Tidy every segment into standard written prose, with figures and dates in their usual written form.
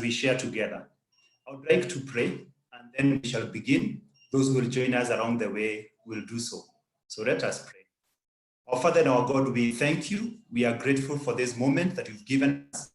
we share together. I would like to pray, and then we shall begin. Those who will join us along the way will do so. So let us pray. Our Father and our God, we thank you. We are grateful for this moment that you've given us,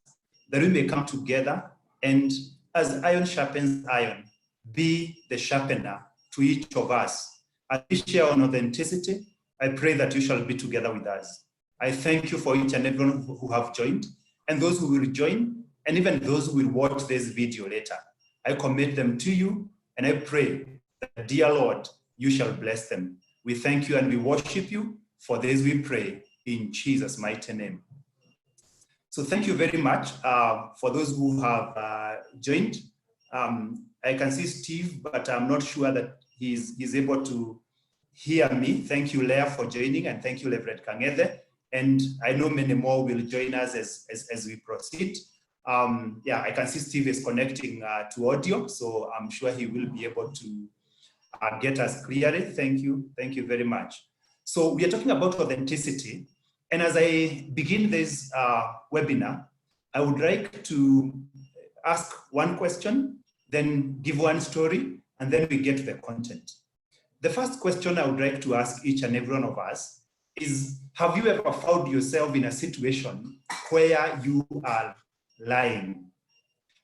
that we may come together and, as iron sharpens iron, be the sharpener to each of us. As we share on authenticity, I pray that you shall be together with us. I thank you for each and everyone who have joined, and those who will join, and even those who will watch this video later. I commit them to you, and I pray that, dear Lord, you shall bless them. We thank you and we worship you. For this we pray in Jesus' mighty name. So thank you very much for those who have joined. I can see Steve, but I'm not sure that he's able to hear me. Thank you, Leah, for joining, and thank you, Reverend Kangede. And I know many more will join us as we proceed. Yeah, I can see Steve is connecting to audio, so I'm sure he will be able to get us clearly. Thank you very much. So we are talking about authenticity. And as I begin this webinar, I would like to ask one question, then give one story, and then we get to the content. The first question I would like to ask each and every one of us is, have you ever found yourself in a situation where you are lying?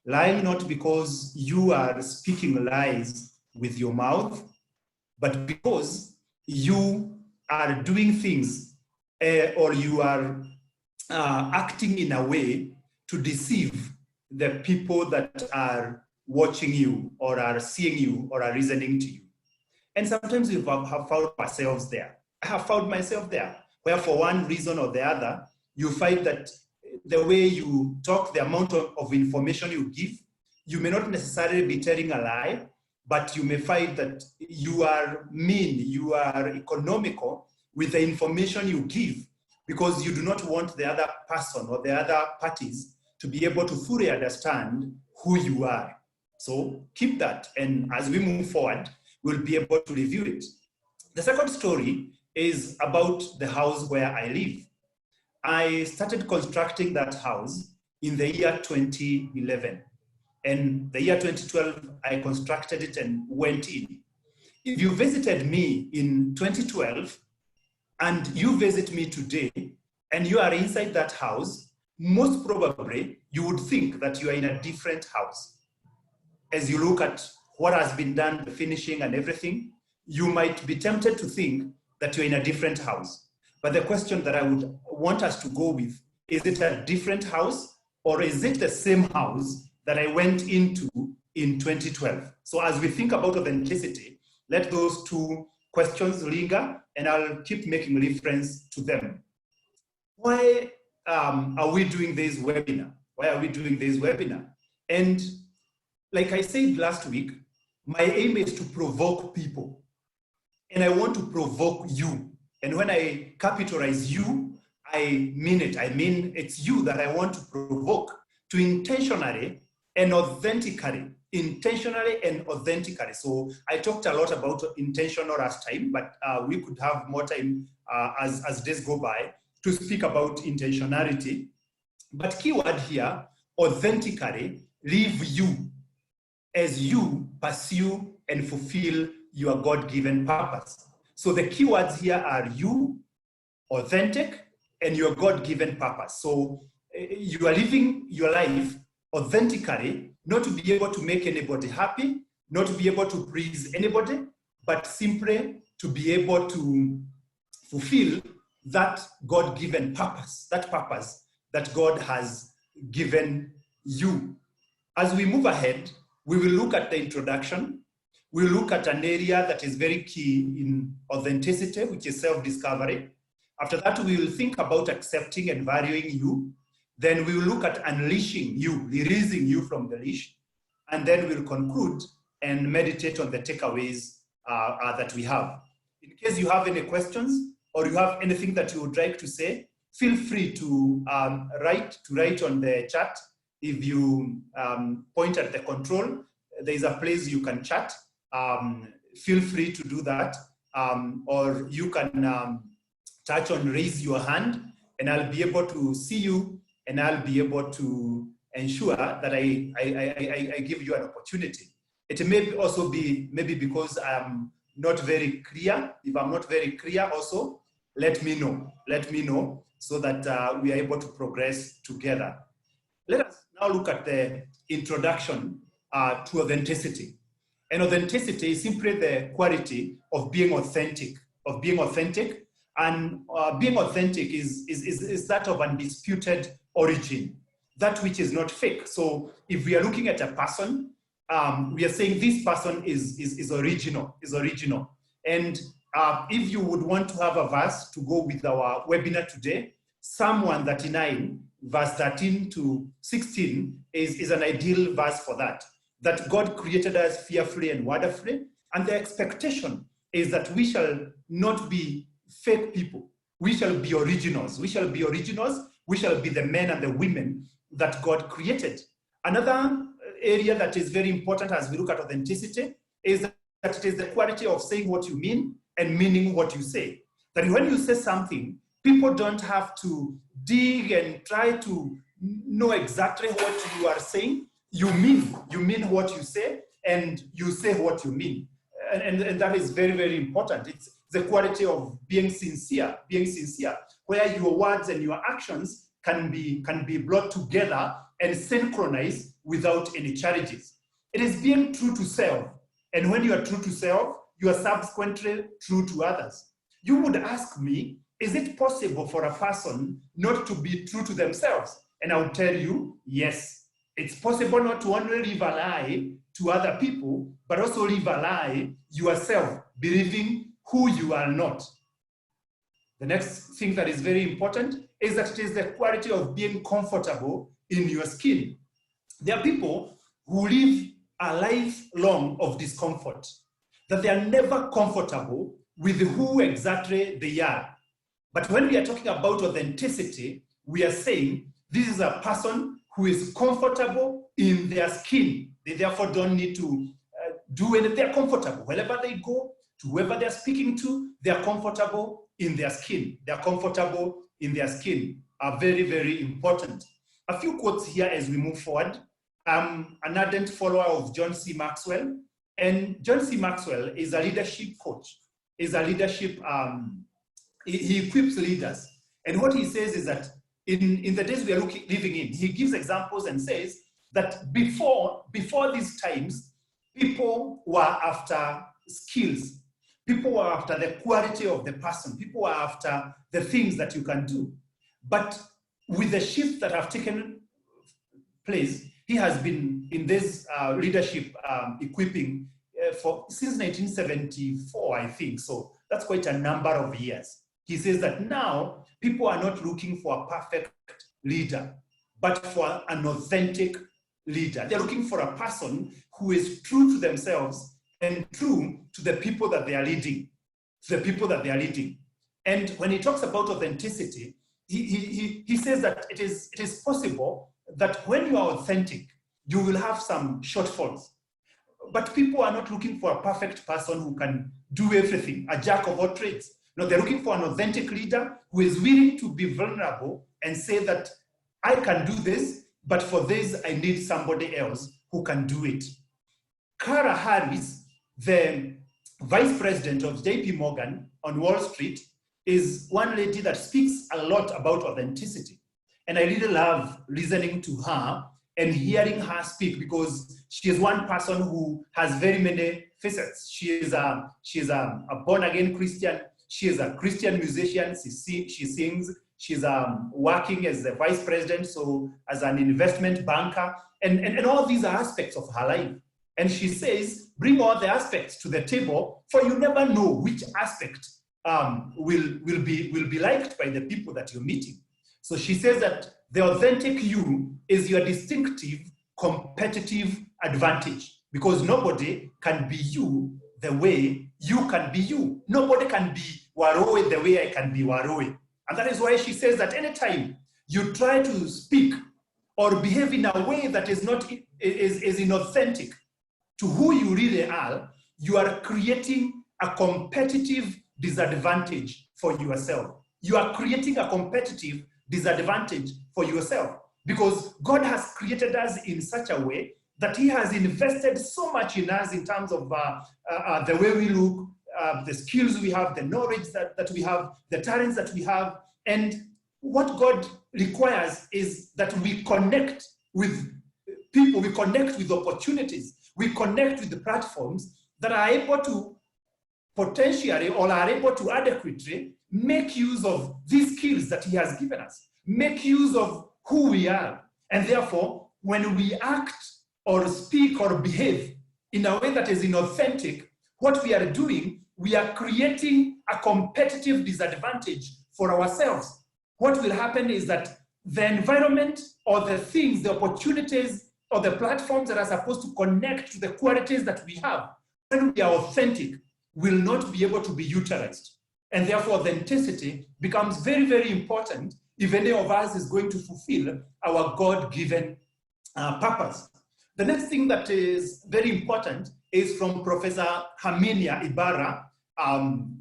Lying not because you are speaking lies with your mouth, but because you are doing things or you are acting in a way to deceive the people that are watching you or are seeing you or are listening to you. And sometimes we have found ourselves there. I have found myself there, where for one reason or the other, you find that the way you talk, the amount of information you give, you may not necessarily be telling a lie, but you may find that you are mean, you are economical with the information you give, because you do not want the other person or the other parties to be able to fully understand who you are. So keep that, and as we move forward, we'll be able to review it. The second story is about the house where I live. I started constructing that house in the year 2011. And the year 2012, I constructed it and went in. If you visited me in 2012 and you visit me today and you are inside that house, most probably you would think that you are in a different house. As you look at what has been done, the finishing and everything, you might be tempted to think that you're in a different house. But the question that I would want us to go with, is it a different house or is it the same house that I went into in 2012? So as we think about authenticity, let those two questions linger, and I'll keep making reference to them. Why are we doing this webinar? Why are we doing this webinar? And like I said last week, my aim is to provoke people. And I want to provoke you. And when I capitalize you, I mean it. I mean it's you that I want to provoke to intentionally and authentically. So I talked a lot about intentional last time, but we could have more time as days go by to speak about intentionality. But keyword here, authentically, leave you as you pursue and fulfill your God-given purpose. So the keywords here are you, authentic, and your God-given purpose. So you are living your life authentically, not to be able to make anybody happy, not to be able to please anybody, but simply to be able to fulfill that God-given purpose, that purpose that God has given you. As we move ahead, we will look at the introduction. We'll look at an area that is very key in authenticity, which is self-discovery. After that, we will think about accepting and valuing you. Then we will look at unleashing you, releasing you from the leash. And then we'll conclude and meditate on the takeaways that we have. In case you have any questions or you have anything that you would like to say, feel free to write on the chat. If you point at the control, there is a place you can chat. Feel free to do that. Or you can touch on raise your hand, and I'll be able to see you, and I'll be able to ensure that I give you an opportunity. It may also be maybe because I'm not very clear. If I'm not very clear also, let me know. Let me know so that we are able to progress together. Let us now look at the introduction to authenticity. And authenticity is simply the quality of being authentic, And being authentic is that of undisputed origin, that which is not fake. So if we are looking at a person, we are saying this person is original. And if you would want to have a verse to go with our webinar today, Psalm 139, verse 13 to 16 is an ideal verse for that. That God created us fearfully and wonderfully, and the expectation is that we shall not be fake people. We shall be originals. We shall be the men and the women that God created. Another area that is very important as we look at authenticity is that it is the quality of saying what you mean and meaning what you say. That when you say something, people don't have to dig and try to know exactly what you are saying. You mean what you say, and you say what you mean. And that is very, very important. It's the quality of being sincere, where your words and your actions can be brought together and synchronized without any challenges. It is being true to self. And when you are true to self, you are subsequently true to others. You would ask me, is it possible for a person not to be true to themselves? And I will tell you, yes. It's possible not to only live a lie to other people, but also live a lie yourself, believing who you are not. The next thing that is very important is that it is the quality of being comfortable in your skin. There are people who live a life long of discomfort, that they are never comfortable with who exactly they are. But when we are talking about authenticity, we are saying this is a person who is comfortable in their skin. They therefore don't need to do anything. They're comfortable. Wherever they go, to whoever they're speaking to, they're comfortable in their skin. They're comfortable in their skin. Are very, very important. A few quotes here as we move forward. I'm an ardent follower of John C. Maxwell. And John C. Maxwell is a leadership coach. He equips leaders. And what he says is that in the days we are living in, he gives examples and says that before these times, people were after skills. People were after the quality of the person. People were after the things that you can do. But with the shifts that have taken place, he has been in this leadership equipping since 1974, I think. So that's quite a number of years. He says that now people are not looking for a perfect leader, but for an authentic leader. They're looking for a person who is true to themselves and true to the people that they are leading. And when he talks about authenticity, he says that it is possible that when you are authentic, you will have some shortfalls. But people are not looking for a perfect person who can do everything, a jack of all trades. No, they're looking for an authentic leader who is willing to be vulnerable and say that I can do this, but for this, I need somebody else who can do it. Kara Harris, the vice president of JP Morgan on Wall Street, is one lady that speaks a lot about authenticity. And I really love listening to her and hearing her speak, because she is one person who has very many facets. She is a born-again Christian. She is a Christian musician. She sings. She's working as the vice president, so as an investment banker, and all these are aspects of her life. And she says, bring all the aspects to the table, for you never know which aspect will be liked by the people that you're meeting. So she says that the authentic you is your distinctive competitive advantage, because nobody can be you the way you can be you. Nobody can be Warui the way I can be Warui. And that is why she says that anytime you try to speak or behave in a way that is inauthentic to who you really are, you are creating a competitive disadvantage for yourself. You are creating a competitive disadvantage for yourself, because God has created us in such a way that he has invested so much in us in terms of the way we look, the skills we have, the knowledge that we have, the talents that we have. And what God requires is that we connect with people, we connect with opportunities, we connect with the platforms that are able to potentially or are able to adequately make use of these skills that he has given us, make use of who we are. And therefore, when we act or speak or behave in a way that is inauthentic, what we are doing, we are creating a competitive disadvantage for ourselves. What will happen is that the environment or the things, the opportunities or the platforms that are supposed to connect to the qualities that we have, when we are authentic, will not be able to be utilized. And therefore, authenticity becomes very, very important if any of us is going to fulfill our God-given purpose. The next thing that is very important is from Professor Herminia Ibarra,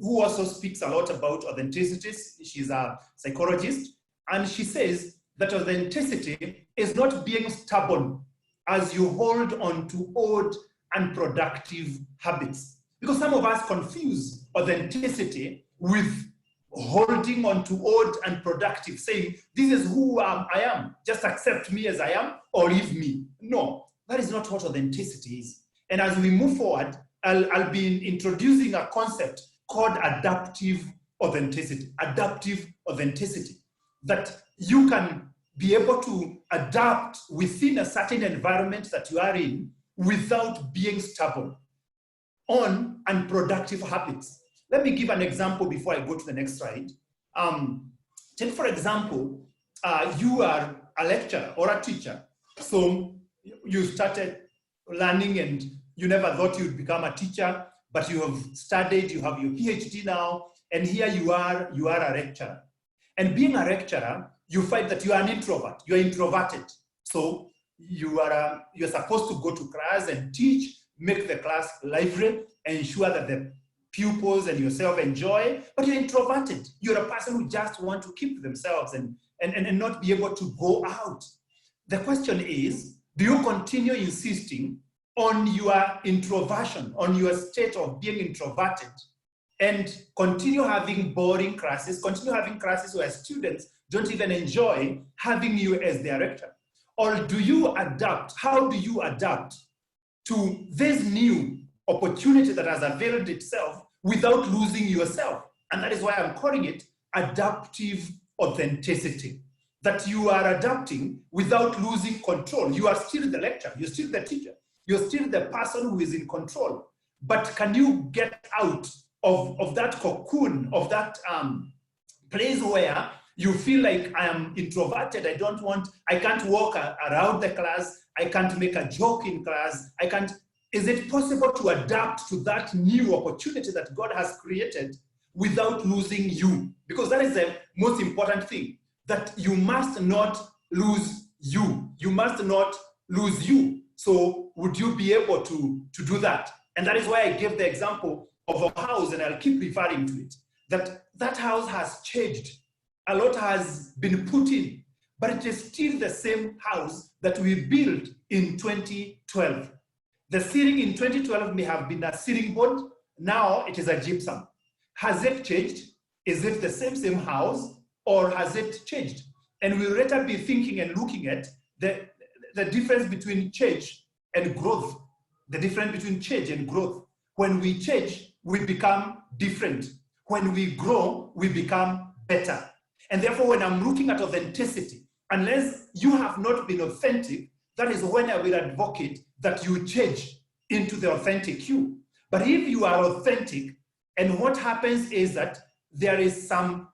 who also speaks a lot about authenticity. She's a psychologist, and she says that authenticity is not being stubborn as you hold on to old and productive habits. Because some of us confuse authenticity with holding on to old and productive, saying, this is who I am, just accept me as I am or leave me. No, that is not what authenticity is. And as we move forward, I'll be introducing a concept called adaptive authenticity. Adaptive authenticity, that you can be able to adapt within a certain environment that you are in without being stubborn on unproductive habits. Let me give an example before I go to the next slide. Take, for example, you are a lecturer or a teacher. So you started learning and you never thought you'd become a teacher, but you have studied, you have your PhD now, and here you are a lecturer. And being a lecturer, you find that you are an introvert, you're introverted. So you're supposed to go to class and teach, make the class lively, ensure that the pupils and yourself enjoy, but you're introverted. You're a person who just want to keep themselves and not be able to go out. The question is, do you continue insisting on your introversion, on your state of being introverted, and continue having boring classes, continue having classes where students don't even enjoy having you as their lecturer? Or do you adapt? How do you adapt to this new opportunity that has availed itself without losing yourself? And that is why I'm calling it adaptive authenticity. That you are adapting without losing control. You are still the lecturer, you're still the teacher, you're still the person who is in control. But can you get out of that cocoon, of that place where you feel like I am introverted, I can't walk around the class, I can't make a joke in class, is it possible to adapt to that new opportunity that God has created without losing you? Because that is the most important thing, that you must not lose you. You must not lose you. So would you be able to do that? And that is why I gave the example of a house, and I'll keep referring to it, that house has changed. A lot has been put in, but it is still the same house that we built in 2012. The ceiling in 2012 may have been a ceiling board. Now it is a gypsum. Has it changed? Is it the same house, or has it changed? And we'll later be thinking and looking at the difference between change and growth. The difference between change and growth. When we change, we become different. When we grow, we become better. And therefore, when I'm looking at authenticity, unless you have not been authentic, that is when I will advocate that you change into the authentic you. But if you are authentic, and what happens is that there is some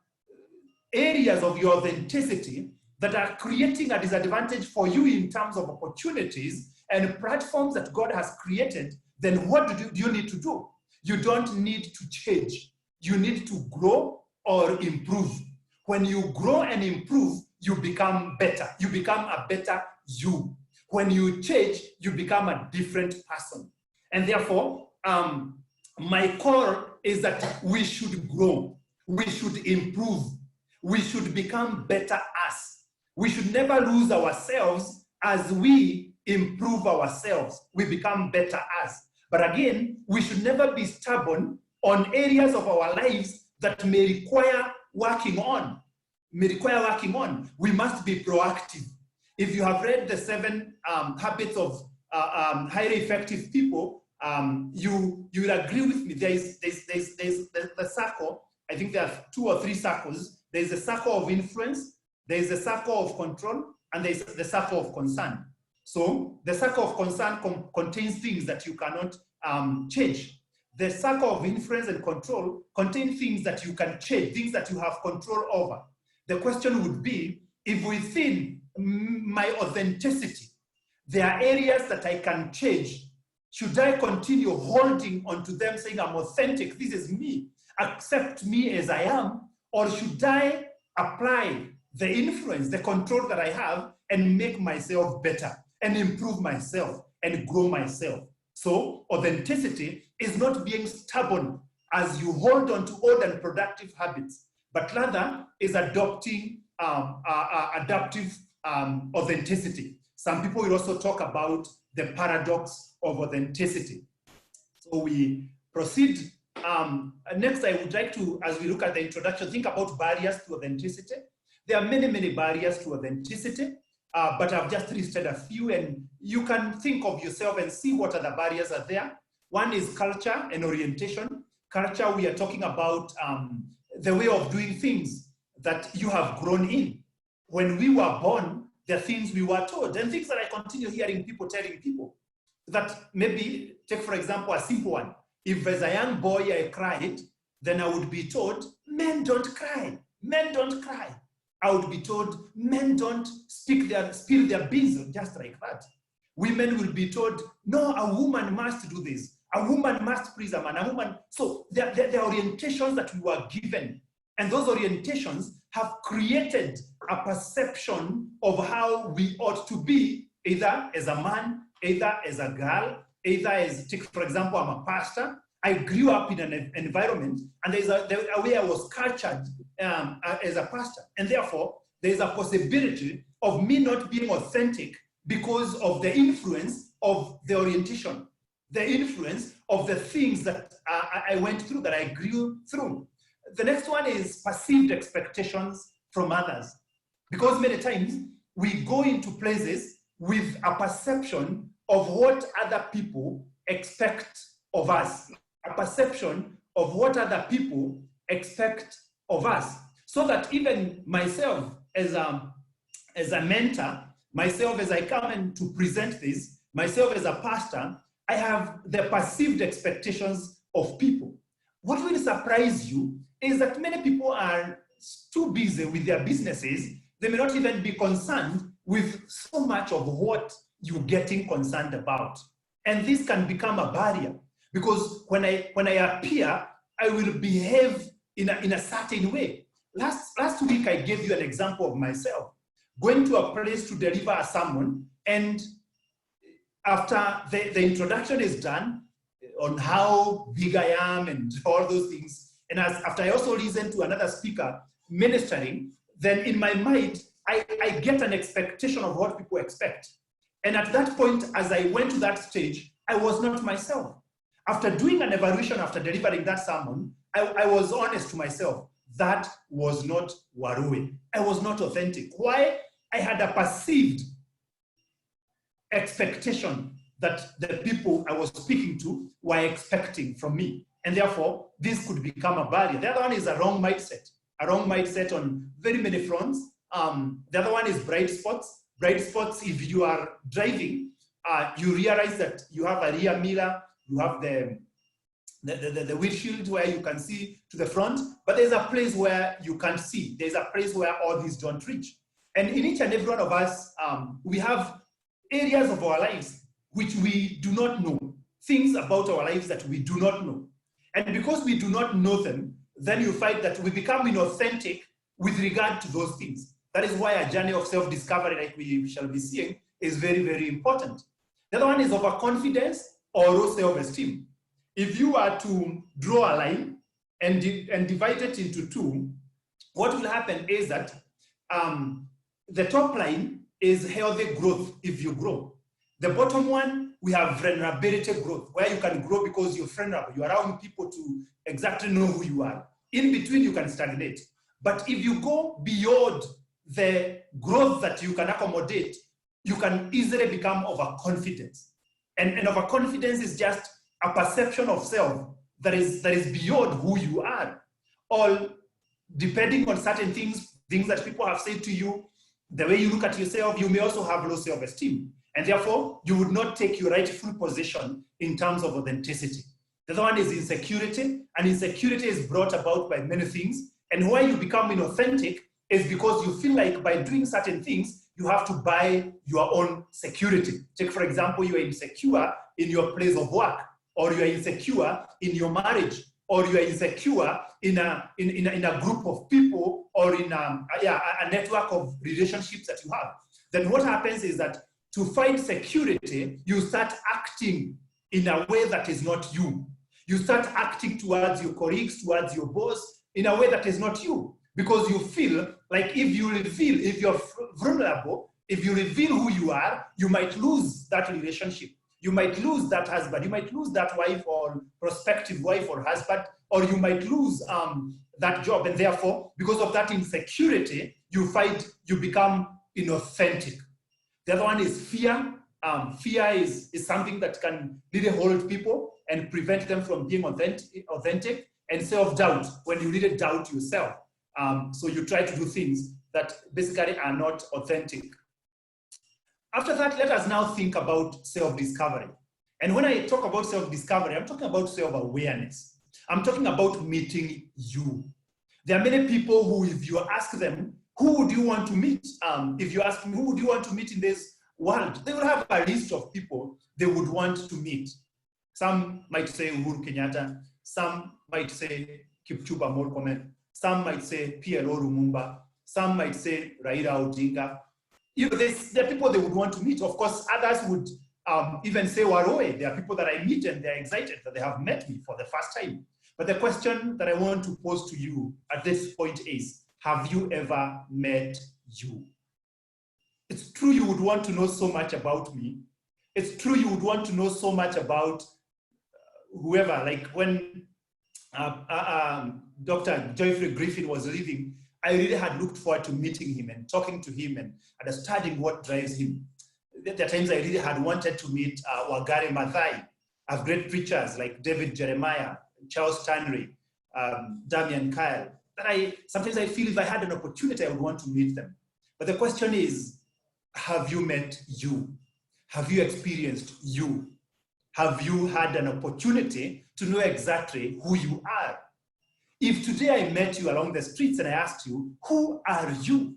areas of your authenticity that are creating a disadvantage for you in terms of opportunities and platforms that God has created, then what do you need to do? You don't need to change. You need to grow or improve. When you grow and improve, you become better. You become a better you. When you change, you become a different person. And therefore, my core is that we should grow. We should improve. We should become better us. We should never lose ourselves as we improve ourselves. We become better as. But again, we should never be stubborn on areas of our lives that may require working on. We must be proactive. If you have read the 7 habits of highly effective people, you will agree with me. There's the Sakho. I think there are 2 or 3 Sakhos. There's the Sakho of Inference, there's the Sakho of Control, and there's the Sakho of Concern. So the Sakho of Concern contains things that you cannot change. The Sakho of Inference and Control contain things that you can change, things that you have control over. The question would be, if within my authenticity, there are areas that I can change, should I continue holding onto them saying, I'm authentic, this is me, accept me as I am, or should I apply the influence, the control that I have and make myself better and improve myself and grow myself? So authenticity is not being stubborn as you hold on to old and productive habits, but rather is adopting adaptive authenticity. Some people will also talk about the paradox of authenticity. So we proceed. Next, I would like to, as we look at the introduction, think about barriers to authenticity. There are many, many barriers to authenticity, but I've just listed a few, and you can think of yourself and see what other barriers are there. One is culture and orientation. Culture, we are talking about the way of doing things that you have grown in. When we were born, there are things we were taught, and things that I continue hearing people telling people. That maybe, take for example, a simple one. If as a young boy I cried, then I would be told, men don't cry, men don't cry. I would be told, men don't spill their beans, just like that. Women will be told, no, a woman must do this. A woman must please a man, a woman. So there are orientations that we were given. And those orientations have created a perception of how we ought to be, either as a man, either as a girl, either as, take for example, I'm a pastor. I grew up in an environment, and there's a way I was cultured as a pastor. And therefore, there's a possibility of me not being authentic because of the influence of the orientation, the influence of the things that I went through, that I grew through. The next one is perceived expectations from others. Because many times we go into places with a perception of what other people expect of us, a perception of what other people expect of us. So that even myself as a mentor, myself as I come in to present this, myself as a pastor, I have the perceived expectations of people. What will surprise you is that many people are too busy with their businesses, they may not even be concerned with so much of what you're getting concerned about. And this can become a barrier, because when I appear, I will behave in a certain way. Last week, I gave you an example of myself going to a place to deliver a sermon, and after the introduction is done on how big I am and all those things, and after I also listen to another speaker ministering, then in my mind, I get an expectation of what people expect. And at that point, as I went to that stage, I was not myself. After doing an evaluation, after delivering that sermon, I was honest to myself. That was not Warui. I was not authentic. Why? I had a perceived expectation that the people I was speaking to were expecting from me. And therefore, this could become a barrier. The other one is a wrong mindset on very many fronts. The other one is bright spots. Bright spots, if you are driving, you realize that you have a rear mirror, you have the windshield where you can see to the front, but there's a place where you can't see. There's a place where all these don't reach. And in each and every one of us, we have areas of our lives which we do not know, things about our lives that we do not know. And because we do not know them, then you find that we become inauthentic with regard to those things. That is why a journey of self-discovery, like we shall be seeing, is very, very important. The other one is overconfidence or low self-esteem. If you are to draw a line and divide it into two, what will happen is that the top line is healthy growth if you grow. The bottom one, we have vulnerability growth, where you can grow because you're vulnerable. You're around people to exactly know who you are. In between, you can stagnate. But if you go beyond the growth that you can accommodate, you can easily become overconfident. And overconfidence is just a perception of self that is beyond who you are. Or depending on certain things that people have said to you, the way you look at yourself, you may also have low self-esteem. And therefore, you would not take your rightful position in terms of authenticity. The other one is insecurity, and insecurity is brought about by many things. And why you become inauthentic is because you feel like by doing certain things, you have to buy your own security. Take, for example, you are insecure in your place of work, or you are insecure in your marriage, or you are insecure in a group of people, or in a network of relationships that you have. Then what happens is that to find security, you start acting in a way that is not you. You start acting towards your colleagues, towards your boss, in a way that is not you. Because you feel like if you're vulnerable, if you reveal who you are, you might lose that relationship. You might lose that husband. You might lose that wife or prospective wife or husband, or you might lose that job. And therefore, because of that insecurity, you become inauthentic. The other one is fear. Fear is something that can really hold people and prevent them from being authentic, and self-doubt, when you really doubt yourself. So you try to do things that basically are not authentic. After that, let us now think about self-discovery. And when I talk about self-discovery, I'm talking about self-awareness. I'm talking about meeting you. There are many people who, if you ask them, who would you want to meet? If you ask me, who would you want to meet in this world? They will have a list of people they would want to meet. Some might say Uhuru Kenyatta. Some might say Kipchumba Murkomen. Some might say PLO Lumumba. Some might say Raila Odinga. You know, there are people they would want to meet. Of course, others would even say Warui. There are people that I meet and they're excited that they have met me for the first time. But the question that I want to pose to you at this point is, have you ever met you? It's true you would want to know so much about me. It's true you would want to know so much about whoever, like when Dr. Geoffrey Griffin was living, I really had looked forward to meeting him and talking to him and understanding what drives him. There are times I really had wanted to meet Wangari Maathai. I have great preachers like David Jeremiah, Charles Stanley, Damian Kyle, that sometimes I feel if I had an opportunity, I would want to meet them. But the question is, have you met you? Have you experienced you? Have you had an opportunity to know exactly who you are? If today I met you along the streets and I asked you, who are you?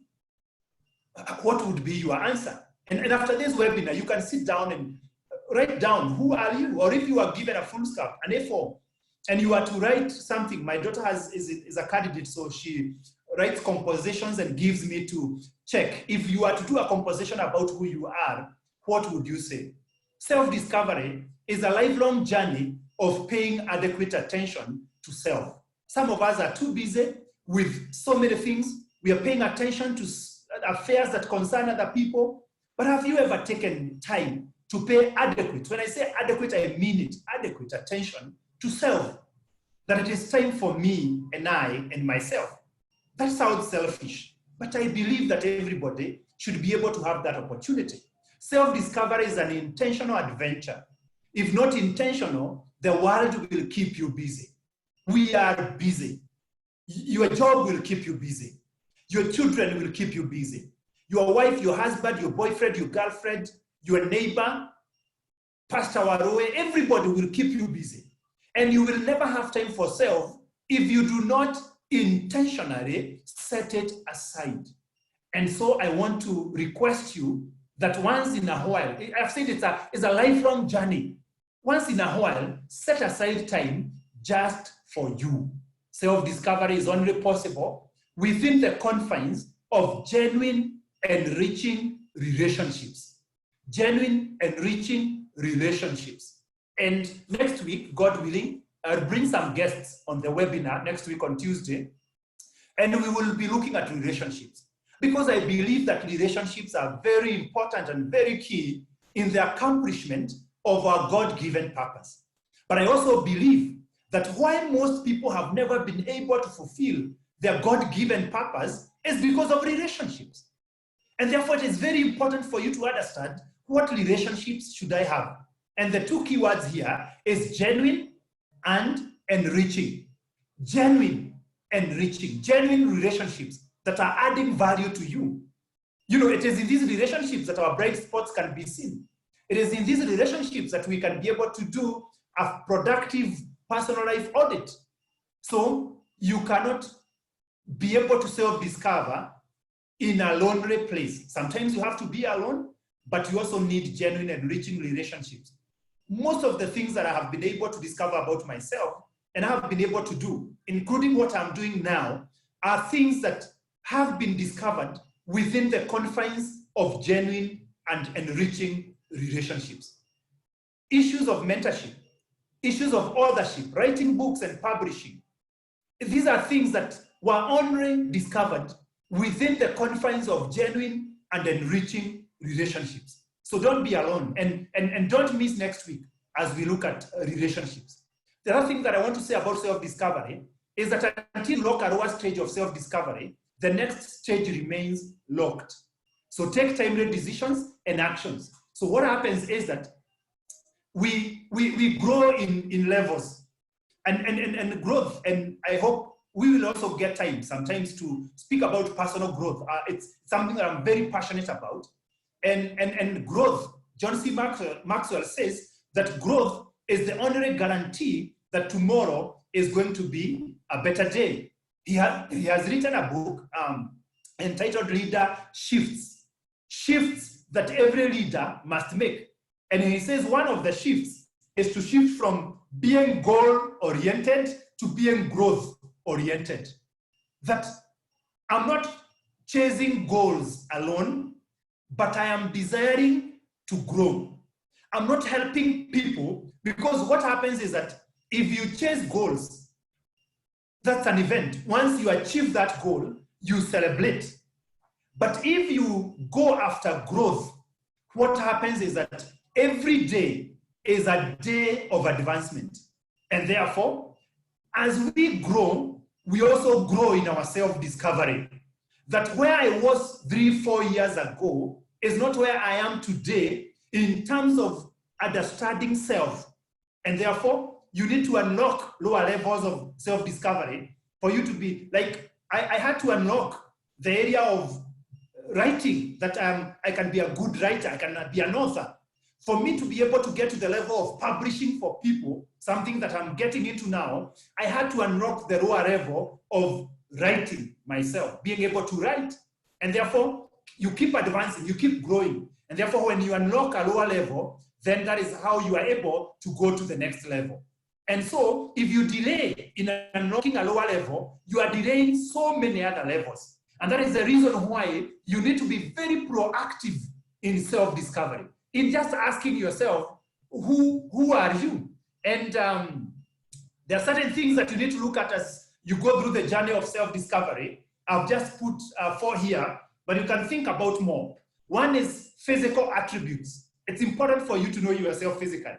What would be your answer? And after this webinar, you can sit down and write down, who are you? Or if you are given a full stop, an A4, and you are to write something, my daughter is a candidate, so she writes compositions and gives me to check. If you are to do a composition about who you are, what would you say? Self-discovery is a lifelong journey of paying adequate attention to self. Some of us are too busy with so many things. We are paying attention to affairs that concern other people. But have you ever taken time to pay adequate, when I say adequate, I mean it, adequate attention to self? That it is time for me and I and myself. That sounds selfish, but I believe that everybody should be able to have that opportunity. Self-discovery is an intentional adventure. If not intentional, the world will keep you busy. We are busy. Your job will keep you busy. Your children will keep you busy. Your wife, your husband, your boyfriend, your girlfriend, your neighbor, Pastor Warui, everybody will keep you busy. And you will never have time for self if you do not intentionally set it aside. And so I want to request you that once in a while, I've said it's a lifelong journey. Once in a while, set aside time just for you. Self-discovery is only possible within the confines of genuine, enriching relationships. Genuine, enriching relationships. And next week, God willing, I'll bring some guests on the webinar next week on Tuesday, and we will be looking at relationships. because I believe that relationships are very important and very key in the accomplishment of our God-given purpose. But I also believe that why most people have never been able to fulfill their God-given purpose is because of relationships. And therefore, it is very important for you to understand what relationships should I have. And the two keywords here is genuine and enriching. Genuine, enriching, genuine relationships that are adding value to you. You know, it is in these relationships that our bright spots can be seen. It is in these relationships that we can be able to do a productive personal life audit. So you cannot be able to self-discover in a lonely place. Sometimes you have to be alone, but you also need genuine and enriching relationships. Most of the things that I have been able to discover about myself and I have been able to do, including what I'm doing now, are things that have been discovered within the confines of genuine and enriching relationships. Issues of mentorship, issues of authorship, writing books and publishing. These are things that were only discovered within the confines of genuine and enriching relationships. So don't be alone, and don't miss next week as we look at relationships. The other thing that I want to say about self-discovery is that until you lock a lower stage of self-discovery, the next stage remains locked. So take timely decisions and actions. So what happens is that we grow in levels and growth, and I hope we will also get time sometimes to speak about personal growth. It's something that I'm very passionate about. And growth, John C. Maxwell says that growth is the only guarantee that tomorrow is going to be a better day. He has written a book entitled Leader Shifts, shifts that every leader must make. And he says one of the shifts is to shift from being goal-oriented to being growth-oriented. That I'm not chasing goals alone, but I am desiring to grow. I'm not helping people, because what happens is that if you chase goals, that's an event. Once you achieve that goal, you celebrate. But if you go after growth, what happens is that every day is a day of advancement. And therefore, as we grow, we also grow in our self-discovery. That where I was 3-4 years ago is not where I am today in terms of understanding self. And therefore, you need to unlock lower levels of self-discovery for you to be like, I had to unlock the area of writing, that I can be a good writer, I can be an author. For me to be able to get to the level of publishing for people, something that I'm getting into now, I had to unlock the lower level of writing myself, being able to write. And therefore, you keep advancing, you keep growing. And therefore, when you unlock a lower level, then that is how you are able to go to the next level. And so, if you delay in unlocking a lower level, you are delaying so many other levels. And that is the reason why you need to be very proactive in self-discovery, in just asking yourself, who are you? And there are certain things that you need to look at as you go through the journey of self-discovery. I've just put 4 here, but you can think about more. One is physical attributes. It's important for you to know yourself physically.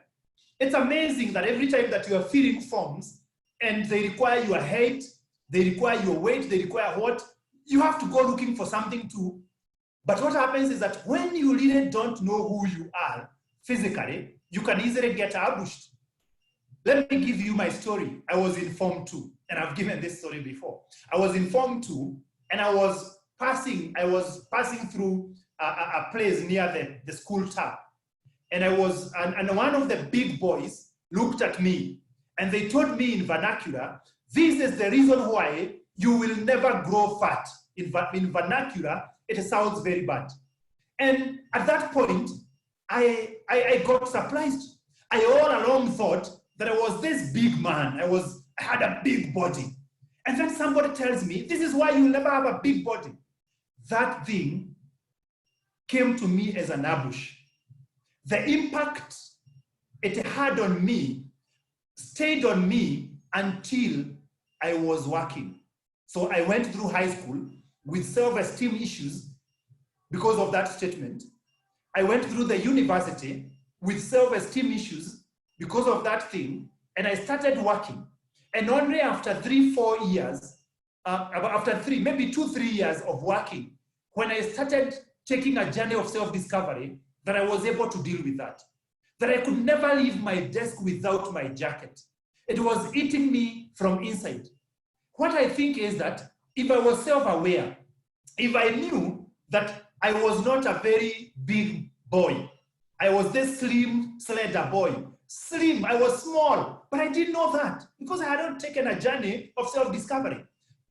It's amazing that every time that you are filling forms and they require your height, they require your weight, they require what, you have to go looking for something to. But what happens is that when you really don't know who you are physically, you can easily get ambushed. Let me give you my story. I was in Form 2, and I've given this story before. I was in Form 2, and I was passing through a place near the school tap. And and one of the big boys looked at me, and they told me in vernacular, this is the reason why you will never grow fat. In vernacular, it sounds very bad. And at that point, I got surprised. I all along thought that I was this big man. I had a big body. And then somebody tells me, this is why you'll never have a big body. That thing came to me as an ambush. The impact it had on me stayed on me until I was working. So I went through high school, with self-esteem issues because of that statement. I went through the university with self-esteem issues because of that thing, and I started working. And only after 3-4 years, maybe 2-3 years of working, when I started taking a journey of self-discovery, that I was able to deal with that. That I could never leave my desk without my jacket. It was eating me from inside. What I think is that if I was self-aware, if I knew that I was not a very big boy, I was this slim, slender boy. Slim, I was small, but I didn't know that because I hadn't taken a journey of self-discovery.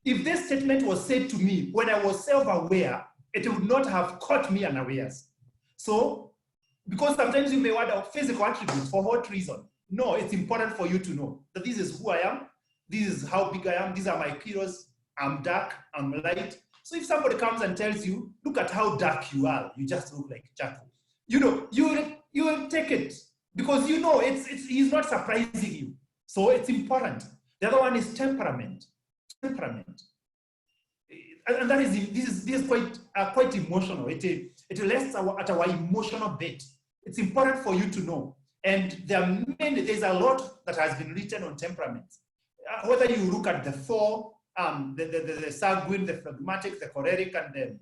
If this statement was said to me when I was self-aware, it would not have caught me unawares. So, because sometimes you may wonder physical attributes, for what reason? No, it's important for you to know that this is who I am, this is how big I am, these are my pillows, I'm dark, I'm light. So if somebody comes and tells you, look at how dark you are, you just look like charcoal. You know, you will take it because you know he's not surprising you. So it's important. The other one is temperament. Temperament. And that is, this is quite emotional. It rests at our emotional bit. It's important for you to know. And there's a lot that has been written on temperaments. Whether you look at the four, the sanguine, the phlegmatic, the choleric, and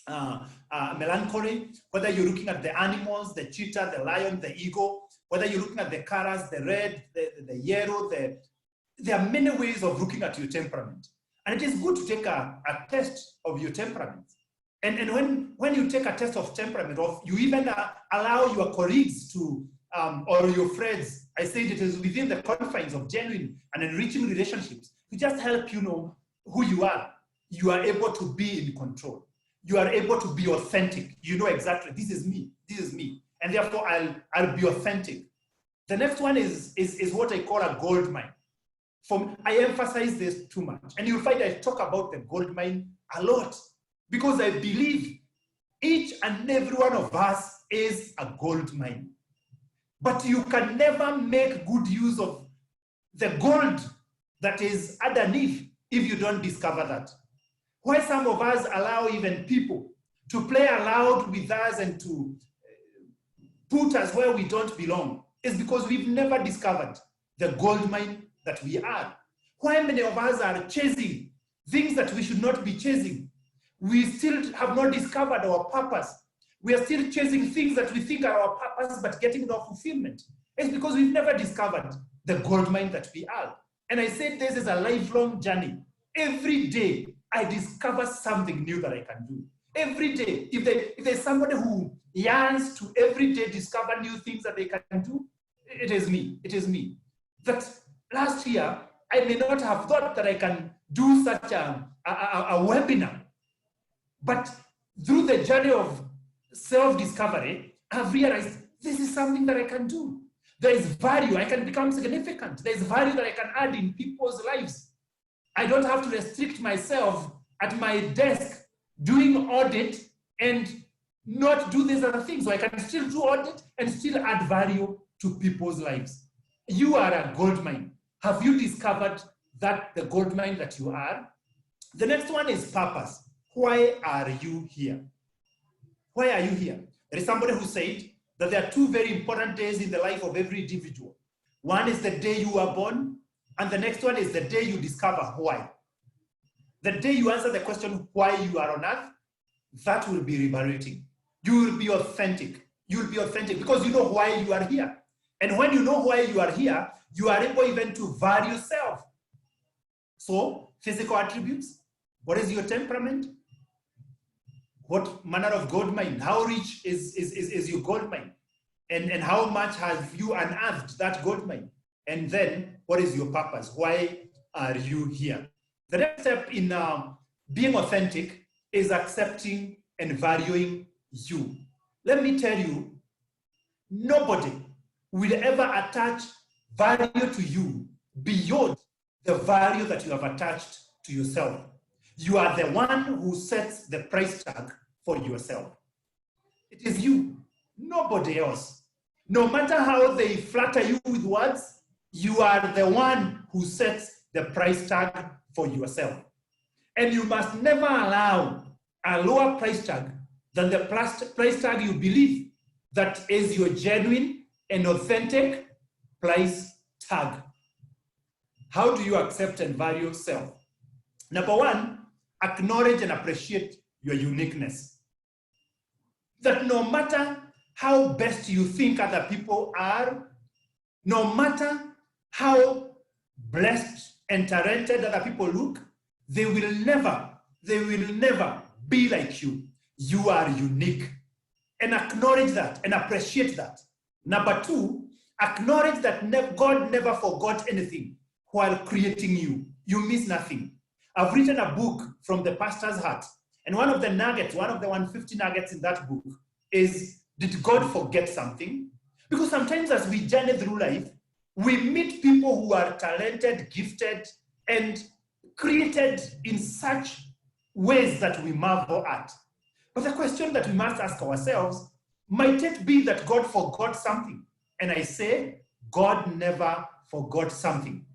the melancholy, whether you're looking at the animals, the cheetah, the lion, the eagle, whether you're looking at the colors, the red, the yellow, there are many ways of looking at your temperament. And it is good to take a test of your temperament. And when you take a test of temperament, or you even allow your colleagues to, or your friends, I said it is within the confines of genuine and enriching relationships, to just help you know who you are. You are able to be in control. You are able to be authentic. You know exactly, this is me, this is me. And therefore, I'll be authentic. The next one is what I call a gold mine. I emphasize this too much. And you'll find I talk about the gold mine a lot because I believe each and every one of us is a gold mine. But you can never make good use of the gold that is underneath if you don't discover that. Why some of us allow even people to play around with us and to put us where we don't belong is because we've never discovered the gold mine that we are. Why many of us are chasing things that we should not be chasing? We still have not discovered our purpose. We are still chasing things that we think are our purpose, but getting no fulfillment. It's because we've never discovered the gold mine that we are. And I said this is a lifelong journey. Every day, I discover something new that I can do. Every day, if there's somebody who yearns to every day discover new things that they can do, it is me. It is me. That last year, I may not have thought that I can do such a webinar. But through the journey of self-discovery, I've realized this is something that I can do. There is value. I can become significant. There's value that I can add in people's lives. I don't have to restrict myself at my desk doing audit and not do these other things. So I can still do audit and still add value to people's lives. You are a gold mine. Have you discovered that the gold mine that you are? The next one is purpose. Why are you here? Why are you here? There is somebody who said that there are two very important days in the life of every individual. One is the day you are born, and the next one is the day you discover why. The day you answer the question why you are on earth, that will be liberating. You will be authentic. You will be authentic because you know why you are here. And when you know why you are here, you are able even to value self. So, physical attributes. What is your temperament? What manner of gold mine? How rich is your gold mine? And how much have you unearthed that gold mine? And then, what is your purpose? Why are you here? The next step in being authentic is accepting and valuing you. Let me tell you, nobody will ever attach value to you beyond the value that you have attached to yourself. You are the one who sets the price tag for yourself. It is you, nobody else. No matter how they flatter you with words, you are the one who sets the price tag for yourself. And you must never allow a lower price tag than the price tag you believe that is your genuine and authentic price tag. How do you accept and value self? Number one, acknowledge and appreciate your uniqueness. That no matter how best you think other people are, no matter how blessed and talented other people look, they will never be like you. You are unique. And acknowledge that and appreciate that. Number two, acknowledge that God never forgot anything while creating you. You miss nothing. I've written a book from the pastor's heart. And one of the nuggets, one of the 150 nuggets in that book is, did God forget something? Because sometimes as we journey through life, we meet people who are talented, gifted, and created in such ways that we marvel at. But the question that we must ask ourselves, might it be that God forgot something? And I say, God never forgot something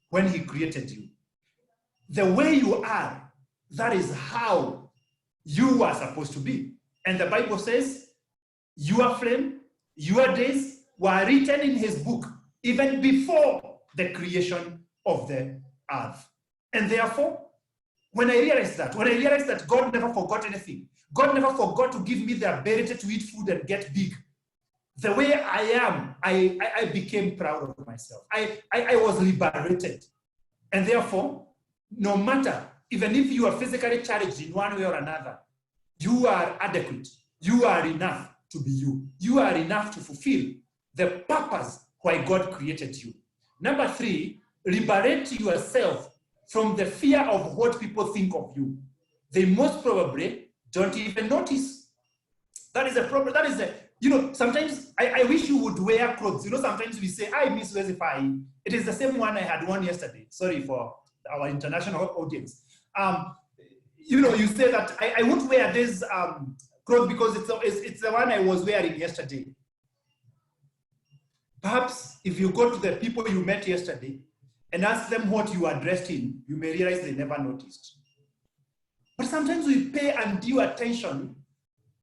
when he created you. The way you are, that is how you are supposed to be. And the Bible says, your flame, your days were written in his book, even before the creation of the earth. And therefore, when I realized that God never forgot anything, God never forgot to give me the ability to eat food and get big. The way I am, I became proud of myself. I was liberated. And therefore, no matter, even if you are physically challenged in one way or another, you are adequate. You are enough to be you. You are enough to fulfill the purpose why God created you. Number three, liberate yourself from the fear of what people think of you. They most probably don't even notice. That is a problem. That is sometimes I wish you would wear clothes. Sometimes we say, I miss Wesify. It is the same one I had worn yesterday. Sorry for our international audience. You say that I won't wear this clothes because it's the one I was wearing yesterday. Perhaps if you go to the people you met yesterday and ask them what you are dressed in, you may realize they never noticed. But sometimes we pay undue attention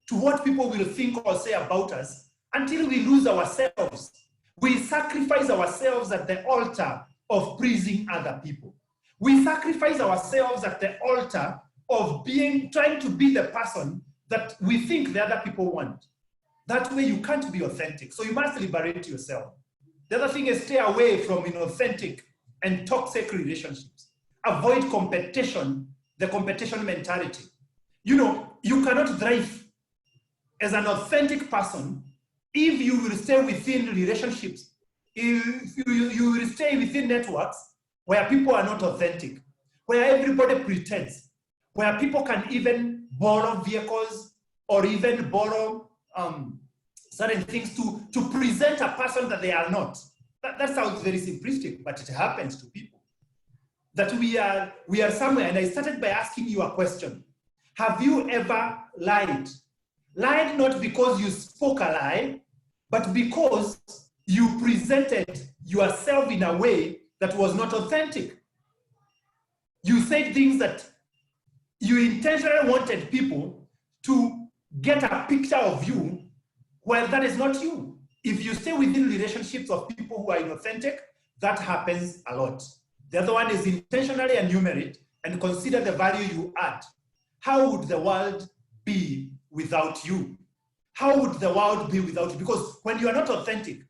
to what people will think or say about us until we lose ourselves. We sacrifice ourselves at the altar of pleasing other people. We sacrifice ourselves at the altar of trying to be the person that we think the other people want. That way you can't be authentic. So you must liberate yourself. The other thing is stay away from inauthentic and toxic relationships. Avoid competition, the competition mentality. You cannot thrive as an authentic person if you will stay within relationships, if you will stay within networks where people are not authentic, where everybody pretends, where people can even borrow vehicles or even borrow certain things to present a person that they are not. That sounds very simplistic, but it happens to people. That we are somewhere, and I started by asking you a question. Have you ever lied? Lied not because you spoke a lie, but because you presented yourself in a way that was not authentic. You said things that you intentionally wanted people to get a picture of you, while that is not you. If you stay within relationships of people who are inauthentic, that happens a lot. The other one is intentionally enumerate and consider the value you add. How would the world be without you? How would the world be without you? Because when you are not authentic,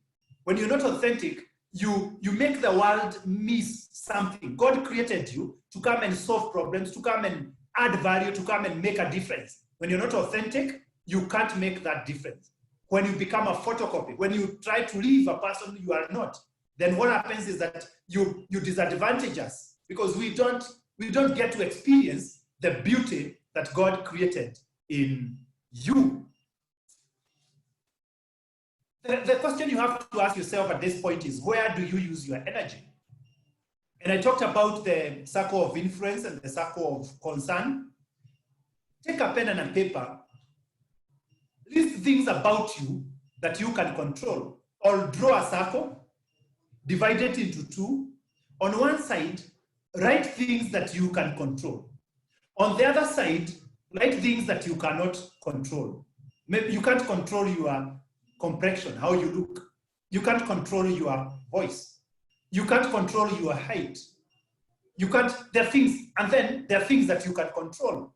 you make the world miss something. God created you to come and solve problems, to come and add value, to come and make a difference. When you're not authentic, you can't make that difference. When you become a photocopy, when you try to live a person you are not, then what happens is that you disadvantage us because we don't get to experience the beauty that God created in you. The question you have to ask yourself at this point is, where do you use your energy? And I talked about the Sakho of Inference and the Sakho of Concern. Take a pen and a paper. List things about you that you can control, or draw a circle, divide it into two. On one side, write things that you can control. On the other side, like things that you cannot control. Maybe you can't control your complexion, how you look. You can't control your voice. You can't control your height. You can't, there are things, and then there are things that you can control.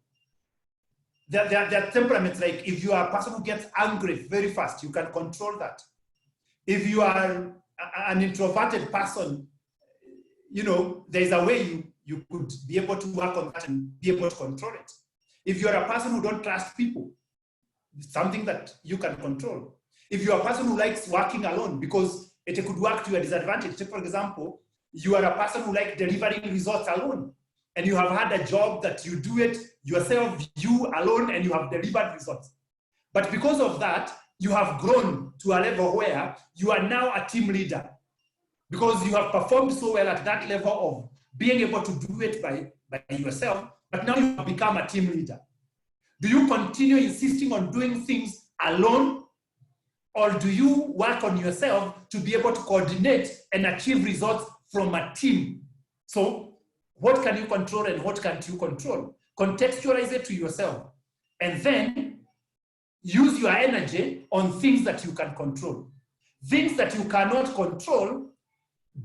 There are temperaments, like if you are a person who gets angry very fast, you can control that. If you are an introverted person, you know, there's a way you could be able to work on that and be able to control it. If you're a person who don't trust people, it's something that you can control. If you're a person who likes working alone because it could work to your disadvantage, take for example, you are a person who likes delivering results alone, and you have had a job that you do it yourself, you alone, and you have delivered results. But because of that, you have grown to a level where you are now a team leader because you have performed so well at that level of being able to do it by yourself, but now you have become a team leader. Do you continue insisting on doing things alone, or do you work on yourself to be able to coordinate and achieve results from a team? So what can you control and what can't you control? Contextualize it to yourself, and then use your energy on things that you can control. Things that you cannot control,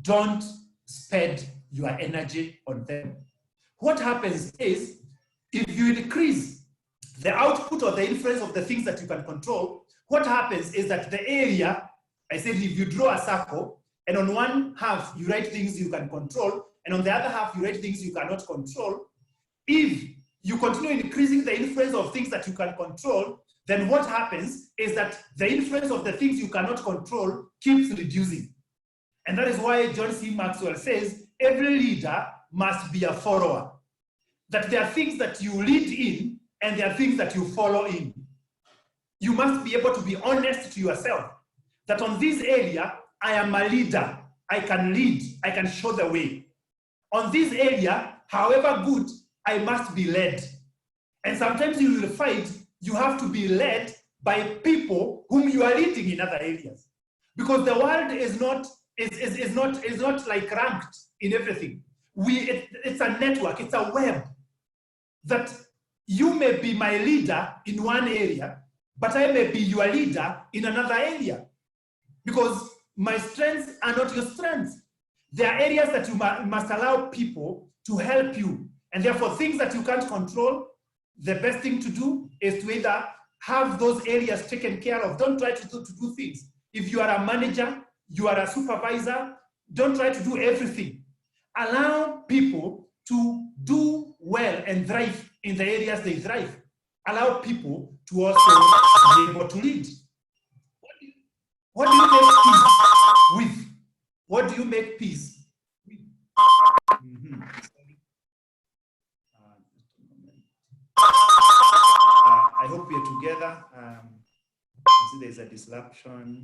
don't spend your energy on them. What happens is, if you increase the output or the influence of the things that you can control, what happens is that the area, I said, if you draw a circle, and on one half you write things you can control, and on the other half you write things you cannot control, if you continue increasing the influence of things that you can control, then what happens is that the influence of the things you cannot control keeps reducing. And that is why John C. Maxwell says, every leader must be a follower. That there are things that you lead in, and there are things that you follow in. You must be able to be honest to yourself that on this area, I am a leader. I can lead. I can show the way. On this area, however good, I must be led. And sometimes you will find you have to be led by people whom you are leading in other areas. Because the world is not like ranked in everything. It's a network, it's a web that you may be my leader in one area, but I may be your leader in another area, because my strengths are not your strengths. There are areas that you must allow people to help you, and therefore things that you can't control, the best thing to do is to either have those areas taken care of. Don't try to do things. If you are a manager, you are a supervisor, don't try to do everything. Allow people to do well and thrive in the areas they thrive. Allow people to also be able to lead. What do you make peace with? What do you make peace with? I hope we are together. I see there's a disruption.